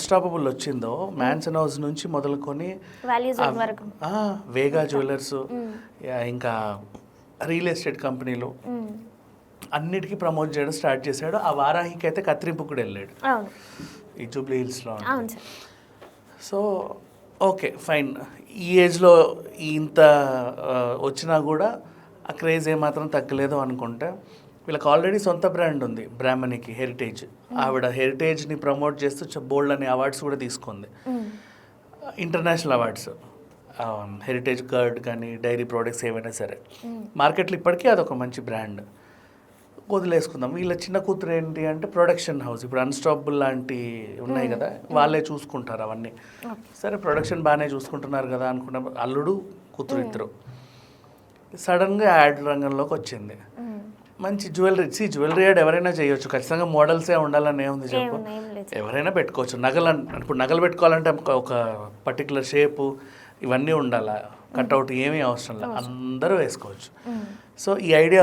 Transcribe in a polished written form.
Unstoppable వచ్చిందో mansion house నుంచి మొదలుకొని వేగా జ్యువెలర్స్ ఇంకా రియల్ ఎస్టేట్ కంపెనీలు అన్నిటికీ ప్రమోట్ చేయడం స్టార్ట్ చేశాడు. ఆ వారాహికి అయితే కత్తిరింపు కూడా వెళ్ళాడు ఈ జూబ్లీ హిల్స్లో. సో ఓకే ఫైన్, ఈ ఏజ్లో ఇంత వచ్చినా కూడా ఆ క్రేజ్ ఏమాత్రం తగ్గలేదు అనుకుంటే, వీళ్ళకి ఆల్రెడీ సొంత బ్రాండ్ ఉంది బ్రాహ్మణికి, హెరిటేజ్. ఆవిడ హెరిటేజ్ని ప్రమోట్ చేస్తూ బోల్డ్ అనే అవార్డ్స్ కూడా తీసుకుంది, ఇంటర్నేషనల్ అవార్డ్స్. హెరిటేజ్ కర్డ్ కానీ డైరీ ప్రోడక్ట్స్ ఏవైనా సరే మార్కెట్లో ఇప్పటికీ అదొక మంచి బ్రాండ్. వదిలేసుకుందాం. వీళ్ళ చిన్న కూతురు ఏంటి అంటే ప్రొడక్షన్ హౌస్. ఇప్పుడు అన్స్టాపబుల్ లాంటి ఉన్నాయి కదా, వాళ్ళే చూసుకుంటారు అవన్నీ. సరే ప్రొడక్షన్ బాగానే చూసుకుంటున్నారు కదా అనుకున్న అల్లుడు కూతురు ఇద్దరు సడన్గా యాడ్ రంగంలోకి వచ్చింది. మంచి జ్యువెలరీ యాడ్ ఎవరైనా చేయొచ్చు, ఖచ్చితంగా మోడల్సే ఉండాలని ఏముంది చెప్పు, ఎవరైనా పెట్టుకోవచ్చు. ఇప్పుడు నగలు పెట్టుకోవాలంటే ఒక పర్టికులర్ షేపు ఇవన్నీ ఉండాలా, కట్అవుట్ ఏమీ అవసరం లేదు, అందరూ వేసుకోవచ్చు. సో ఈ ఐడియా